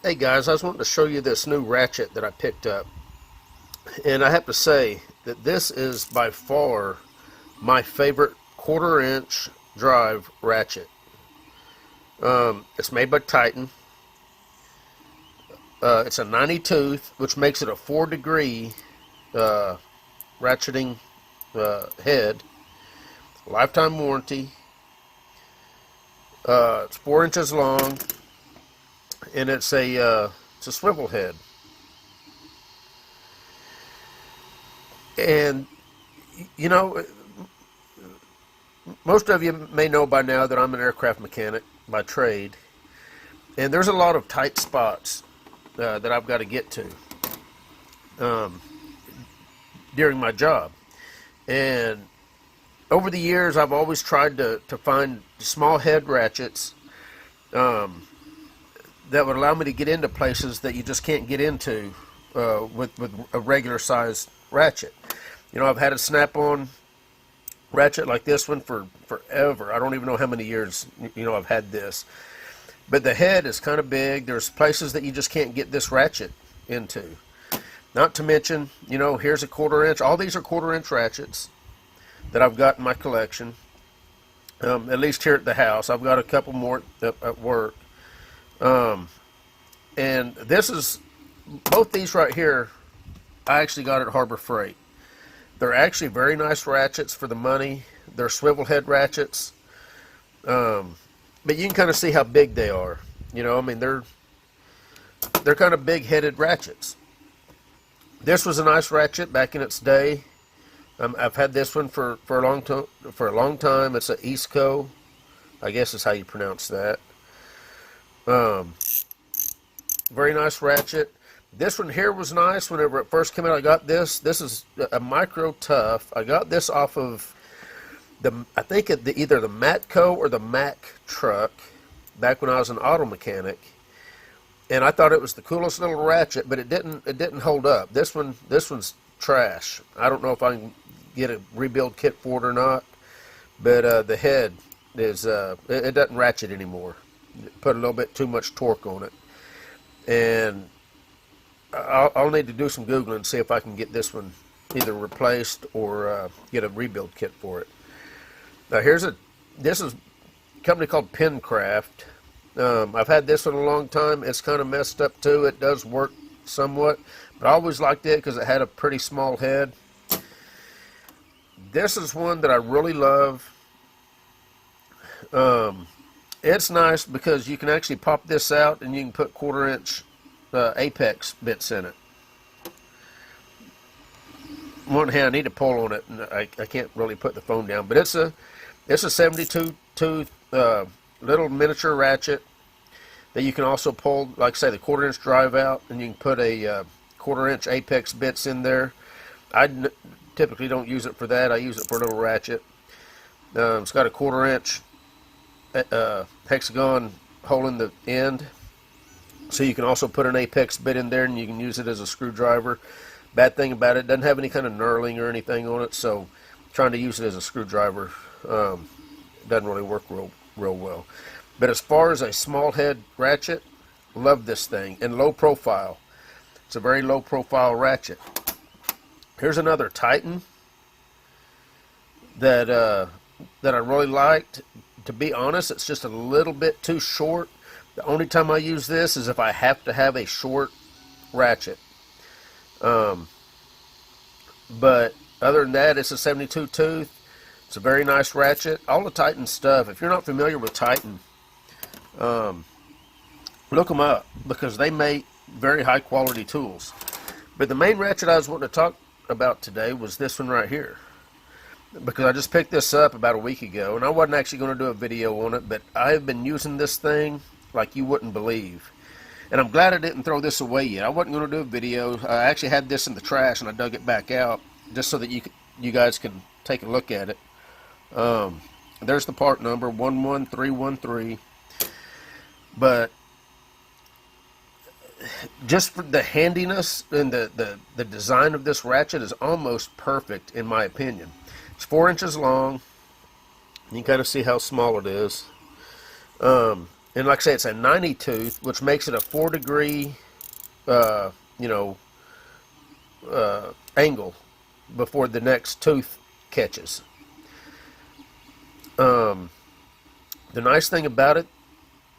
Hey guys, I was wanting to show you this new ratchet that I picked up. And I have to say that this is by far my favorite 1/4 inch drive ratchet. It's made by Titan. It's a 90 tooth, which makes it a 4-degree ratcheting head. Lifetime warranty. It's 4 inches long, and it's a swivel head. And you know, most of you may know by now that I'm an aircraft mechanic by trade, and there's a lot of tight spots that I've got to get to during my job. And over the years, I've always tried to find small head ratchets that would allow me to get into places that you just can't get into with a regular size ratchet. You know, I've had a snap-on ratchet like this one for forever. I don't even know how many years, I've had this. But the head is kind of big. There's places that you just can't get this ratchet into. Not to mention, here's a 1/4 inch. All these are 1/4 inch ratchets that I've got in my collection. At least here at the house. I've got a couple more at work. And this is, both these right here, I actually got at Harbor Freight. They're actually very nice ratchets for the money. They're swivel head ratchets. But you can kind of see how big they are. They're kind of big-headed ratchets. This was a nice ratchet back in its day. I've had this one for a long time. It's an Eastco, I guess is how you pronounce that. Very nice ratchet. This one here was nice whenever it first came out. I got this. This is a micro tough. I got this off of I think either the Matco or the Mack truck back when I was an auto mechanic. And I thought it was the coolest little ratchet, but it didn't hold up. This one's trash. I don't know if I can get a rebuild kit for it or not, but the head is it doesn't ratchet anymore. Put a little bit too much torque on it, and I'll need to do some Googling and see if I can get this one either replaced or get a rebuild kit for it. Now this is a company called Pencraft. I've had this one a long time. It's kind of messed up too. It does work somewhat, but I always liked it because it had a pretty small head. This is one that I really love. It's nice because you can actually pop this out and you can put 1/4 inch apex bits in it. One hand, I need to pull on it, and I can't really put the phone down. But it's a 72 tooth little miniature ratchet that you can also pull, like I say, the 1/4 inch drive out, and you can put a 1/4 inch apex bits in there. I typically don't use it for that. I use it for a little ratchet. It's got a 1/4 inch hexagon hole in the end, so you can also put an apex bit in there, and you can use it as a screwdriver. Bad thing about it doesn't have any kind of knurling or anything on it, so trying to use it as a screwdriver doesn't really work real well. But as far as a small head ratchet, love this thing, and low profile. It's a very low profile ratchet. Here's another Titan that I really liked. To be honest, it's just a little bit too short. The only time I use this is if I have to have a short ratchet. But other than that, it's a 72 tooth. It's a very nice ratchet. All the Titan stuff, if you're not familiar with Titan, look them up because they make very high quality tools. But the main ratchet I was wanting to talk about today was this one right here, because I just picked this up about a week ago, and I wasn't actually going to do a video on it, but I've been using this thing like you wouldn't believe. And I'm glad I didn't throw this away yet. I wasn't going to do a video. I actually had this in the trash, and I dug it back out just so that you guys can take a look at it. There's the part number, 11313. But just for the handiness and the design of this ratchet is almost perfect in my opinion. It's 4 inches long. You can kind of see how small it is. And like I say, it's a 90 tooth, which makes it a 4-degree, you know, angle before the next tooth catches. The nice thing about it,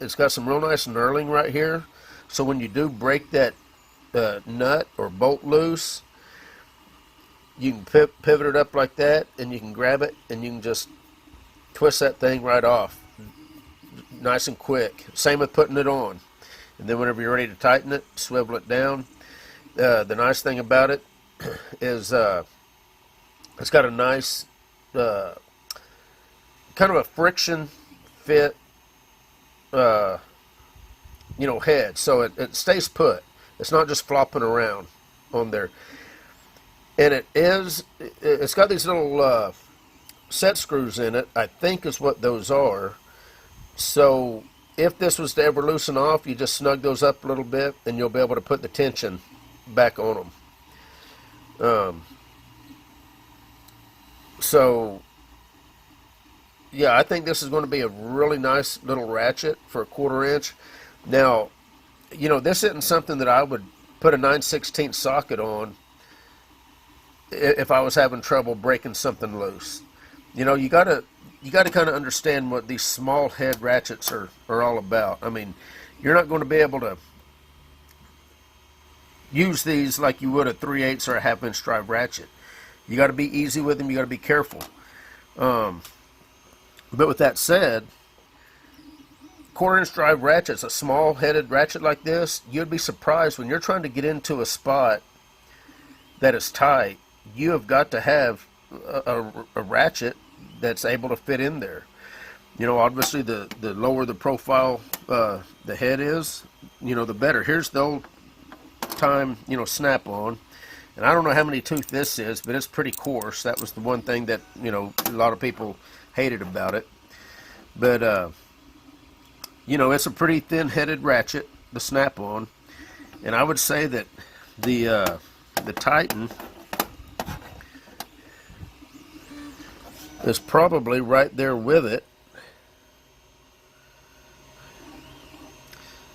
it's got some real nice knurling right here. So when you do break that nut or bolt loose, you can pivot it up like that, and you can grab it, and you can just twist that thing right off. Nice and quick. Same with putting it on. And then whenever you're ready to tighten it, swivel it down. The nice thing about it is it's got a nice kind of a friction fit you know, head, so it stays put. It's not just flopping around on there. And it's got these little set screws in it, I think is what those are. So if this was to ever loosen off, you just snug those up a little bit and you'll be able to put the tension back on them. So yeah, I think this is going to be a really nice little ratchet for a 1/4 inch. Now, you know, this isn't something that I would put a 9/16 socket on if I was having trouble breaking something loose. You know, you gotta kind of understand what these small head ratchets are all about. I mean, you're not going to be able to use these like you would a 3/8 or a 1/2 inch drive ratchet. You got to be easy with them. You got to be careful. But with that said, 1/4 inch drive ratchets, a small headed ratchet like this, you'd be surprised when you're trying to get into a spot that is tight. You have got to have a ratchet that's able to fit in there. You know, obviously the lower the profile the head is, you know, the better. Here's the old time, you know, snap-on. And I don't know how many tooth this is, but it's pretty coarse. That was the one thing that, you know, a lot of people hated about it. But, you know, it's a pretty thin-headed ratchet, the snap-on. And I would say that the Titan is probably right there with it.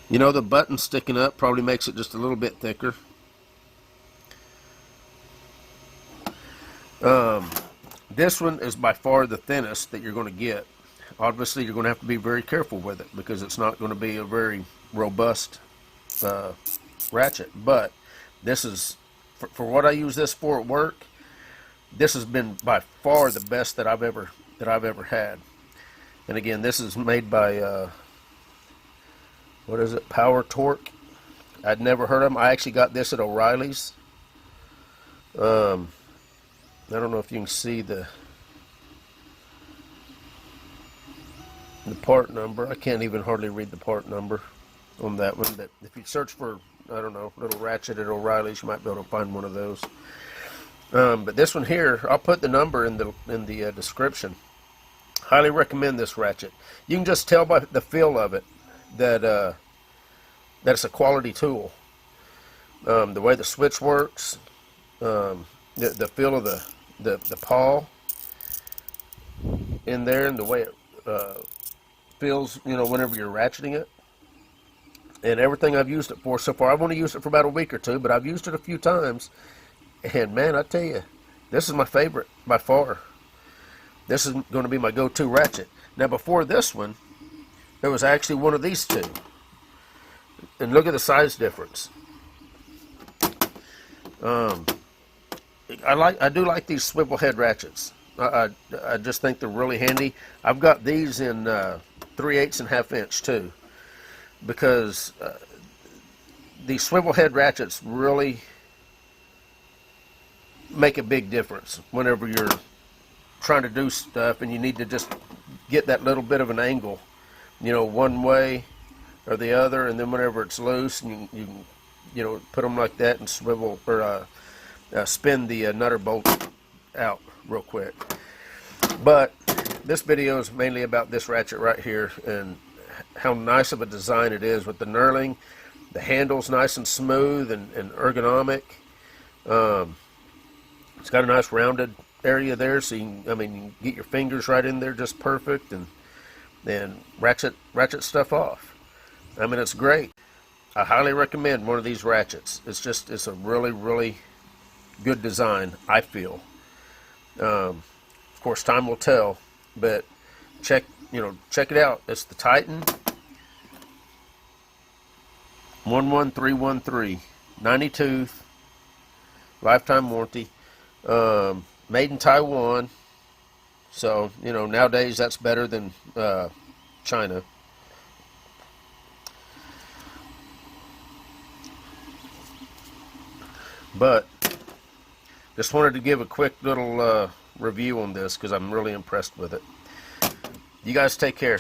You know, the button sticking up probably makes it just a little bit thicker. This one is by far the thinnest that you're going to get. Obviously, you're going to have to be very careful with it because it's not going to be a very robust ratchet. But this is, for what I use this for at work, this has been by far the best that I've ever had. And again, this is made by what is it? Powertorque. I'd never heard of them. I actually got this at O'Reilly's. I don't know if you can see the part number. I can't even hardly read the part number on that one. But if you search for, I don't know, little ratchet at O'Reilly's, you might be able to find one of those. But this one here, I'll put the number in the description. Highly recommend this ratchet. You can just tell by the feel of it that it's a quality tool. The way the switch works, the feel of the paw in there, and the way it feels, you know, whenever you're ratcheting it, and everything I've used it for so far. I've only used it for about a week or two, but I've used it a few times, and man, I tell you, this is my favorite by far. This is going to be my go-to ratchet. Now, before this one, there was actually one of these two, and look at the size difference. I do like these swivel head ratchets. I just think they're really handy. I've got these in 3/8 and 1/2 inch too, because these swivel head ratchets really make a big difference whenever you're trying to do stuff and you need to just get that little bit of an angle, you know, one way or the other, and then whenever it's loose, and you know, put them like that and swivel or spin the nutter bolt out real quick. But this video is mainly about this ratchet right here and how nice of a design it is with the knurling. The handle's nice and smooth and ergonomic. It's got a nice rounded area there, so you can get your fingers right in there just perfect and ratchet stuff off. I mean, it's great. I highly recommend one of these ratchets. It's a really, really good design, I feel. Of course, time will tell, but check it out. It's the Titan 11313, 90 tooth, lifetime warranty, made in Taiwan. So, nowadays that's better than China. But just wanted to give a quick little review on this because I'm really impressed with it. You guys take care.